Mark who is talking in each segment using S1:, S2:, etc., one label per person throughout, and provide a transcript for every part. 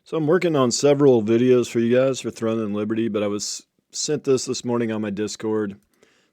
S1: So I'm working on several videos for you guys for Throne and Liberty, but I was sent this morning on my Discord.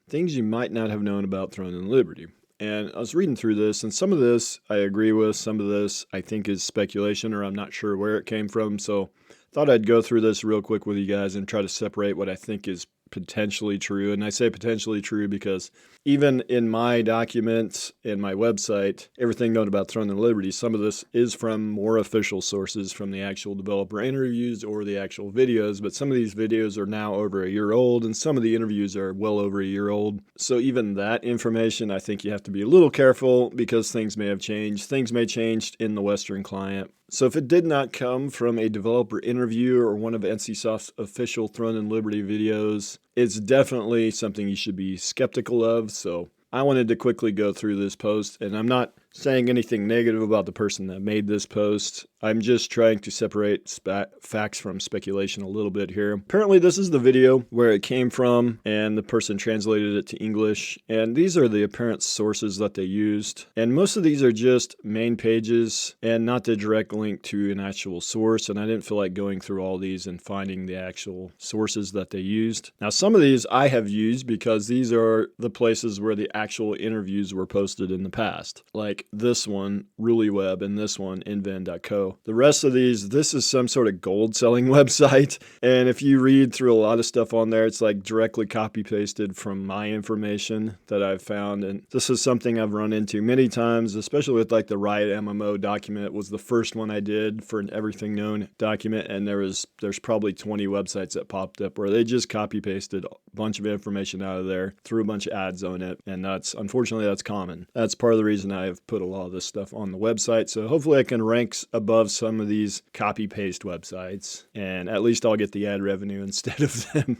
S1: Things you might not have known about Throne and Liberty. And I was reading through this, and some of this I agree with, some of this I think is speculation, or I'm not sure where it came from. So I thought I'd go through this real quick with you guys and try to separate what I think is potentially true. And I say potentially true because even in my documents and my website, everything known about Throne and Liberty, some of this is from more official sources, from the actual developer interviews or the actual videos. But some of these videos are now over a year old, and some of the interviews are well over a year old. So even that information, I think you have to be a little careful because things may have changed. Things may change in the Western client. So if it did not come from a developer interview or one of NCSoft's official Throne and Liberty videos, it's definitely something you should be skeptical of. So I wanted to quickly go through this post, and I'm not saying anything negative about the person that made this post. I'm just trying to separate facts from speculation a little bit here. Apparently this is the video where it came from, and the person translated it to English, and these are the apparent sources that they used. And most of these are just main pages and not the direct link to an actual source, and I didn't feel like going through all these and finding the actual sources that they used. Now some of these I have used because these are the places where the actual interviews were posted in the past, like this one, RuliWeb, and this one, Invent.co. The rest of these, this is some sort of gold selling website, and if you read through a lot of stuff on there, it's like directly copy pasted from my information that I've found. And this is something I've run into many times, especially with like the Riot MMO document. It was the first one I did for an everything known document, and there's probably 20 websites that popped up where they just copy pasted a bunch of information out of there, threw a bunch of ads on it, and unfortunately that's common. That's part of the reason I've put a lot of this stuff on the website. So hopefully I can rank above some of these copy paste websites, and at least I'll get the ad revenue instead of them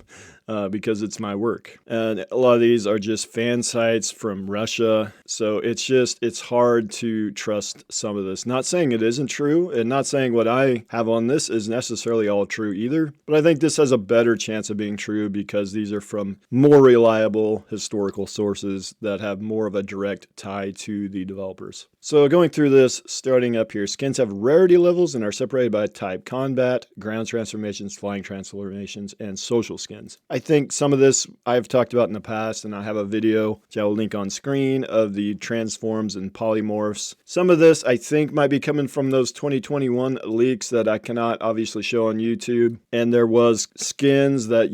S1: because it's my work. And a lot of these are just fan sites from Russia. So it's hard to trust some of this. Not saying it isn't true, and not saying what I have on this is necessarily all true either, but I think this has a better chance of being true because these are from more reliable historical sources that have more of a direct tie to the developers. So going through this, starting up here, skins have rarity levels and are separated by type: combat, ground transformations, flying transformations, and social skins. I think some of this I've talked about in the past, and I have a video which I will link on screen of the transforms and polymorphs. Some of this I think might be coming from those 2021 leaks that I cannot obviously show on YouTube. And there was skins that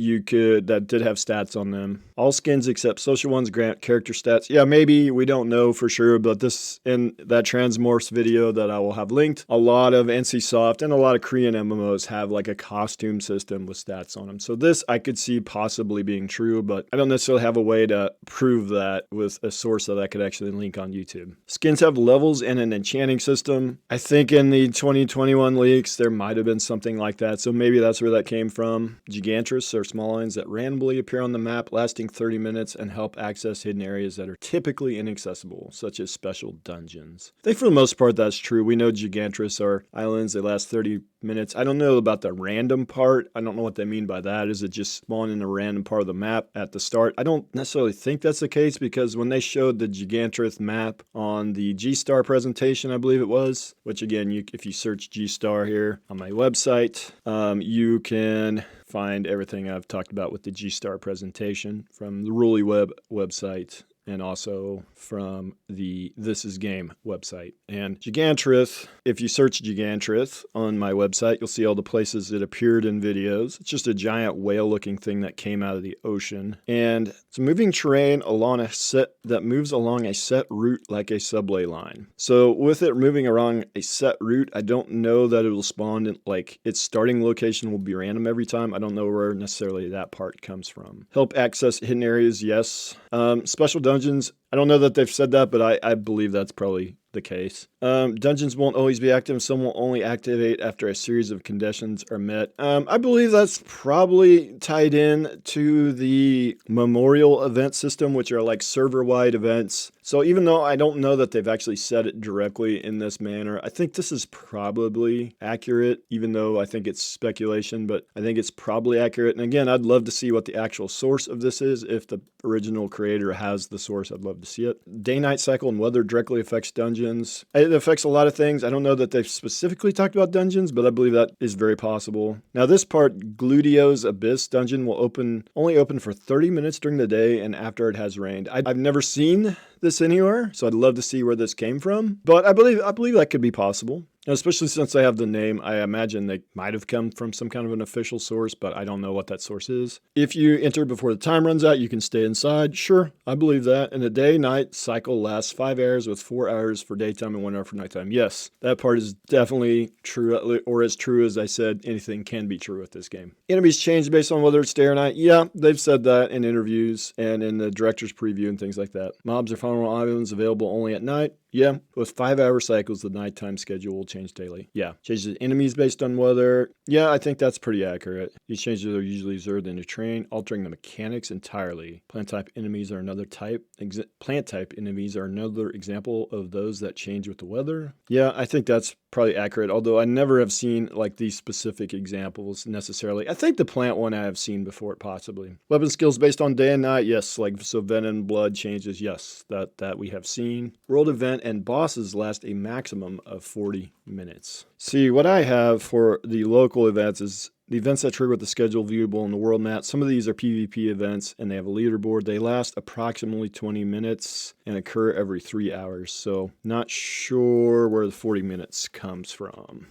S1: did have stats on them. All skins except social ones grant character stats. Yeah, maybe, we don't know for sure, but this in that Transmorphs video that I will have linked, a lot of NCSoft and a lot of Korean MMOs have like a costume system with stats on them. So this I could see possibly being true, but I don't necessarily have a way to prove that with a source that I could actually link on YouTube. Skins have levels and an enchanting system. I think in the 2021 leaks, there might have been something like that. So maybe that's where that came from. Gigantrus are small lines that randomly appear on the map, lasting 30 minutes and help access hidden areas that are typically inaccessible, such as special dungeons. I think for the most part that's true. We know Gigantrus are islands, they last 30 minutes. I don't know about the random part. I don't know what they mean by that. Is it just spawn in a random part of the map at the start? I don't necessarily think that's the case, because when they showed the Gigantrus map on the G-Star presentation, I believe it was, which again, if you search G-Star here on my website, you can find everything I've talked about with the G-Star presentation from the RuliWeb website, and also from the This Is Game website. And Gigantrith, if you search Gigantrith on my website, you'll see all the places it appeared in videos. It's just a giant whale-looking thing that came out of the ocean. And it's moving terrain that moves along a set route like a subway line. So with it moving along a set route, I don't know that it will spawn in, like, its starting location will be random every time. I don't know where necessarily that part comes from. Help access hidden areas, yes. Special dungeons, I don't know that they've said that, but I believe that's probably the case. Dungeons won't always be active. Some will only activate after a series of conditions are met. I believe that's probably tied in to the memorial event system, which are like server-wide events. So even though I don't know that they've actually said it directly in this manner, I think this is probably accurate, even though I think it's speculation, but I think it's probably accurate. And again, I'd love to see what the actual source of this is. If the original creator has the source, I'd love to see it. Day-night cycle and weather directly affects dungeons. It affects a lot of things. I don't know that they've specifically talked about dungeons, but I believe that is very possible. Now this part, Gludio's Abyss dungeon, will only open for 30 minutes during the day and after it has rained. I've never seen this anywhere, so I'd love to see where this came from. But I believe that could be possible. Especially since they have the name, I imagine they might have come from some kind of an official source, but I don't know what that source is. If you enter before the time runs out, you can stay inside. Sure, I believe that. And the day-night cycle lasts 5 hours with 4 hours for daytime and 1 hour for nighttime. Yes, that part is definitely true, or as true as I said, anything can be true with this game. Enemies change based on whether it's day or night. Yeah, they've said that in interviews and in the director's preview and things like that. Mobs are found on islands available only at night. Yeah, with 5-hour cycles, the nighttime schedule will change daily. Yeah, changes enemies based on weather. Yeah, I think that's pretty accurate. These changes are usually observed in a terrain, altering the mechanics entirely. Plant type enemies are another example of those that change with the weather. Yeah, I think that's probably accurate, although I never have seen like these specific examples necessarily. I think the plant one I have seen before, possibly. Weapon skills based on day and night. Yes, like so venom, blood changes. Yes, that we have seen. World event and bosses last a maximum of 40 minutes. See, what I have for the local events is the events that trigger with the schedule viewable on the world map. Some of these are PvP events and they have a leaderboard. They last approximately 20 minutes and occur every 3 hours. So not sure where the 40 minutes comes from.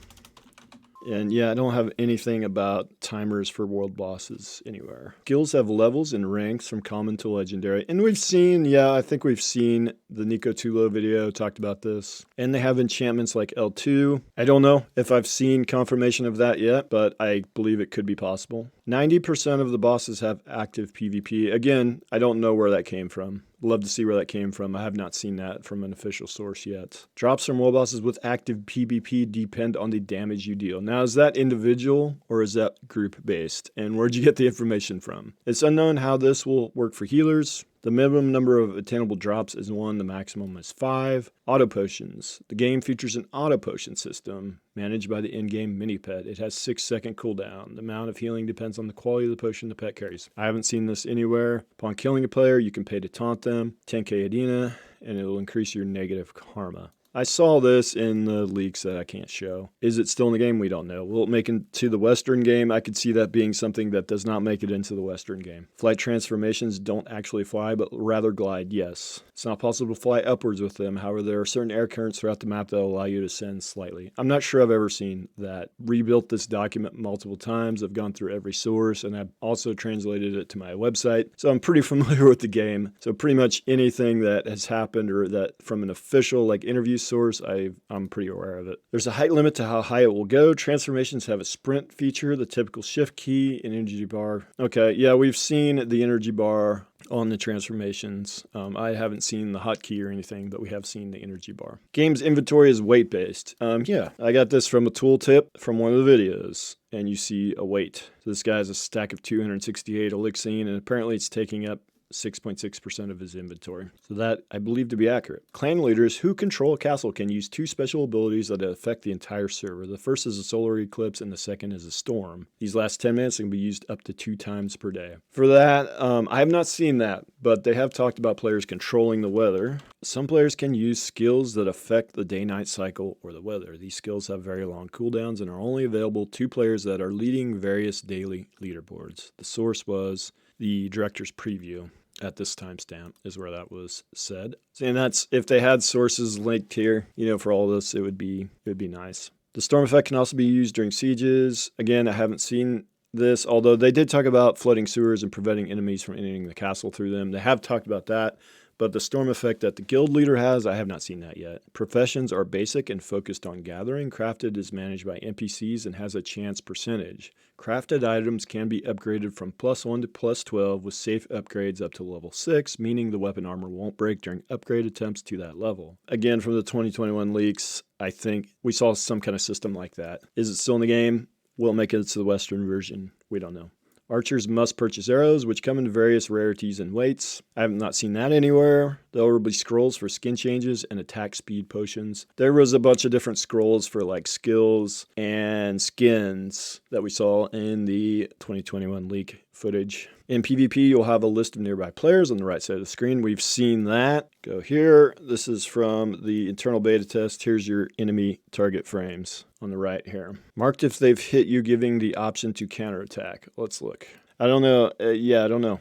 S1: And yeah, I don't have anything about timers for world bosses anywhere. Skills have levels and ranks from common to legendary. And we've seen, I think we've seen the Nico Tulo video talked about this. And they have enchantments like L2. I don't know if I've seen confirmation of that yet, but I believe it could be possible. 90% of the bosses have active PvP. Again, I don't know where that came from. Love to see where that came from. I have not seen that from an official source yet. Drops from world bosses with active PvP depend on the damage you deal. Now, is that individual or is that group based? And where'd you get the information from? It's unknown how this will work for healers. The minimum number of attainable drops is 1, the maximum is 5. Auto potions. The game features an auto potion system managed by the in-game mini pet. It has 6-second cooldown. The amount of healing depends on the quality of the potion the pet carries. I haven't seen this anywhere. Upon killing a player, you can pay to taunt them, 10k Adina, and it will increase your negative karma. I saw this in the leaks that I can't show. Is it still in the game? We don't know. Will it make it to the Western game? I could see that being something that does not make it into the Western game. Flight transformations don't actually fly, but rather glide, yes. It's not possible to fly upwards with them. However, there are certain air currents throughout the map that will allow you to ascend slightly. I'm not sure I've ever seen that. Rebuilt this document multiple times. I've gone through every source, and I've also translated it to my website. So I'm pretty familiar with the game. So pretty much anything that has happened or that from an official like interview source, I'm pretty aware of it. There's a height limit to how high it will go. Transformations have a sprint feature, the typical shift key, and energy bar. Okay, yeah, we've seen the energy bar on the transformations. I haven't seen the hotkey or anything, but we have seen the energy bar. Game's inventory is weight-based. Yeah, I got this from a tooltip from one of the videos, and you see a weight. So this guy has a stack of 268 elixir, and apparently it's taking up 6.6% of his inventory. So that I believe to be accurate. Clan leaders who control a castle can use 2 special abilities that affect the entire server. The first is a solar eclipse and the second is a storm. These last 10 minutes can be used up to 2 times per day. For that, I have not seen that, but they have talked about players controlling the weather. Some players can use skills that affect the day-night cycle or the weather. These skills have very long cooldowns and are only available to players that are leading various daily leaderboards. The source was the director's preview. At this timestamp is where that was said. And that's, if they had sources linked here, for all this, it would be nice. The storm effect can also be used during sieges. Again, I haven't seen this, although they did talk about flooding sewers and preventing enemies from entering the castle through them. They have talked about that. But the storm effect that the guild leader has, I have not seen that yet. Professions are basic and focused on gathering. Crafted is managed by NPCs and has a chance percentage. Crafted items can be upgraded from +1 to +12 with safe upgrades up to level 6, meaning the weapon armor won't break during upgrade attempts to that level. Again, from the 2021 leaks, I think we saw some kind of system like that. Is it still in the game? Will it make it to the Western version? We don't know. Archers must purchase arrows, which come in various rarities and weights. I have not seen that anywhere. There will be scrolls for skin changes and attack speed potions. There was a bunch of different scrolls for like skills and skins that we saw in the 2021 leak footage. In PvP, you'll have a list of nearby players on the right side of the screen. We've seen that. Go here. This is from the internal beta test. Here's your enemy target frames on the right here. Marked if they've hit you, giving the option to counterattack. Let's look. I don't know. Yeah, I don't know.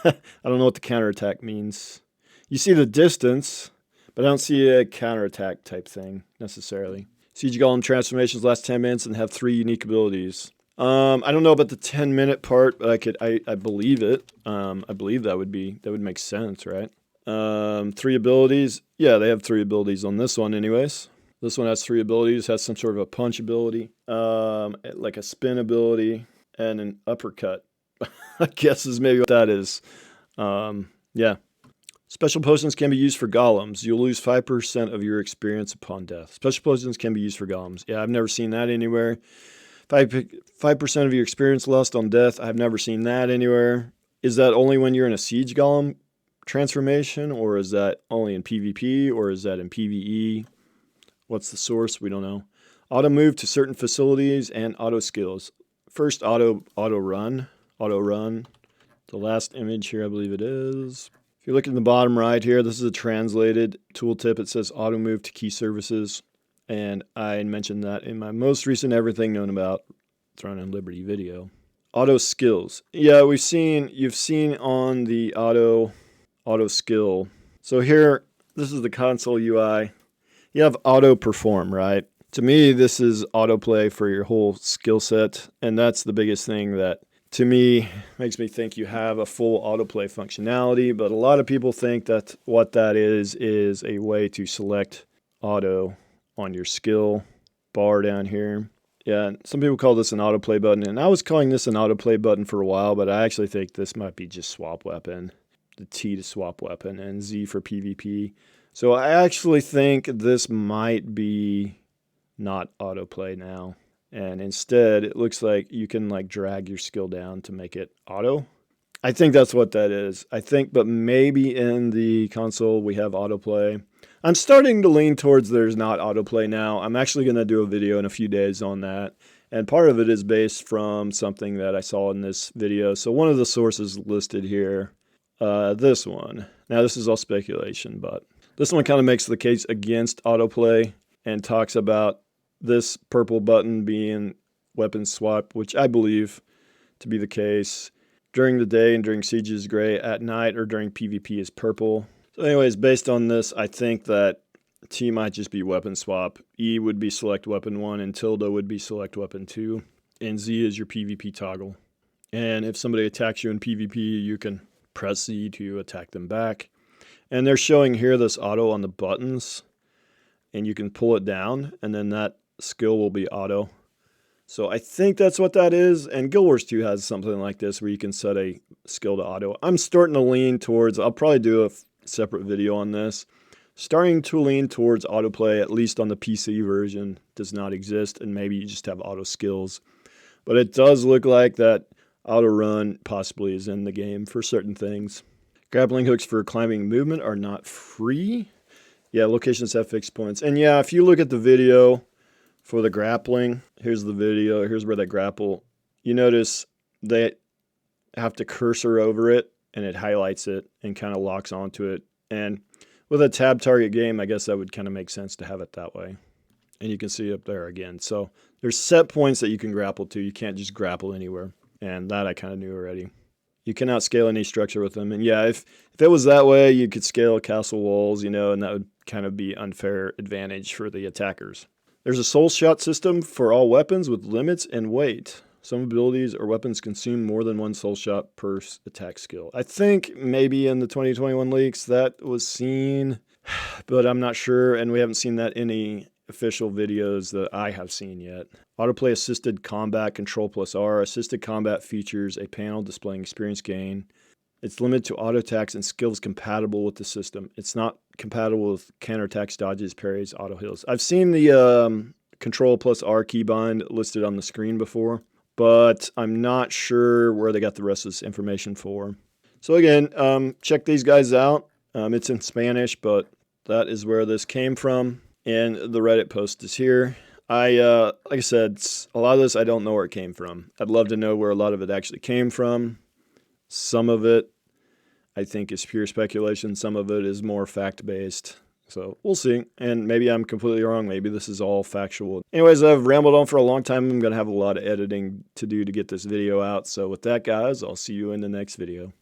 S1: I don't know what the counterattack means. You see the distance, but I don't see a counterattack type thing necessarily. Siege Golem transformations last 10 minutes and have 3 unique abilities. I don't know about the 10-minute part, but I believe it. I believe that would make sense, right? 3 abilities. Yeah, they have 3 abilities on this one anyways. This one has 3 abilities, has some sort of a punch ability, like a spin ability, and an uppercut. I guess is maybe what that is. Yeah. Special potions can be used for golems. You'll lose 5% of your experience upon death. Special potions can be used for golems. Yeah, I've never seen that anywhere. 5% of your experience lost on death. I've never seen that anywhere. Is that only when you're in a siege golem transformation, or is that only in PvP, or is that in PvE? What's the source? We don't know. Auto move to certain facilities and auto skills. First, auto run. The last image here, I believe it is. If you look in the bottom right here, this is a translated tooltip. It says auto move to key services. And I mentioned that in my most recent Everything Known About Throne and Liberty video. Auto skills. Yeah, you've seen on the auto skill. So here, this is the console UI. You have auto perform, right? To me, this is autoplay for your whole skill set. And that's the biggest thing that, to me, makes me think you have a full autoplay functionality. But a lot of people think that what that is a way to select auto on your skill bar down here. Yeah, some people call this an autoplay button, and I was calling this an autoplay button for a while, but I actually think this might be just swap weapon. The T to swap weapon, and Z for PvP. So I actually think this might be not autoplay now. And instead, it looks like you can like drag your skill down to make it auto. I think that's what that is. But maybe in the console we have autoplay. I'm starting to lean towards there's not autoplay now. I'm actually going to do a video in a few days on that. And part of it is based from something that I saw in this video. So one of the sources listed here, this one. Now this is all speculation, but this one kind of makes the case against autoplay and talks about this purple button being weapon swap, which I believe to be the case. During the day and during siege is gray, at night or during PvP is purple. So anyways, based on this, I think that T might just be weapon swap. E would be select weapon 1 and tilde would be select weapon 2. And Z is your PvP toggle. And if somebody attacks you in PvP, you can press Z to attack them back. And they're showing here this auto on the buttons. And you can pull it down and then that skill will be auto. So I think that's what that is. And Guild Wars 2 has something like this where you can set a skill to auto. I'm starting to lean towards, I'll probably do a separate video on this. Starting to lean towards autoplay, at least on the PC version, does not exist. And maybe you just have auto skills. But it does look like that auto run possibly is in the game for certain things. Grappling hooks for climbing movement are not free. Yeah, locations have fixed points. And yeah, if you look at the video for the grappling, here's the video, here's where they grapple. You notice they have to cursor over it and it highlights it and kind of locks onto it. And with a tab target game, I guess that would kind of make sense to have it that way. And you can see up there again. So there's set points that you can grapple to. You can't just grapple anywhere. And that I kind of knew already. You cannot scale any structure with them. And yeah, if it was that way, you could scale castle walls, and that would kind of be unfair advantage for the attackers. There's a soul shot system for all weapons with limits and weight. Some abilities or weapons consume more than 1 soul shot per attack skill. I think maybe in the 2021 leaks that was seen, but I'm not sure, and we haven't seen that in any official videos that I have seen yet. Autoplay assisted combat, Control plus R. Assisted combat features a panel displaying experience gain. It's limited to auto attacks and skills compatible with the system. It's not compatible with counterattacks, dodges, parries, auto heals. I've seen the Control plus R keybind listed on the screen before, but I'm not sure where they got the rest of this information for. So again, check these guys out. It's in Spanish, but that is where this came from. And the Reddit post is here. Like I said, a lot of this I don't know where it came from. I'd love to know where a lot of it actually came from. Some of it I think is pure speculation. Some of it is more fact-based. So we'll see. And maybe I'm completely wrong. Maybe this is all factual. Anyways, I've rambled on for a long time. I'm going to have a lot of editing to do to get this video out. So with that, guys, I'll see you in the next video.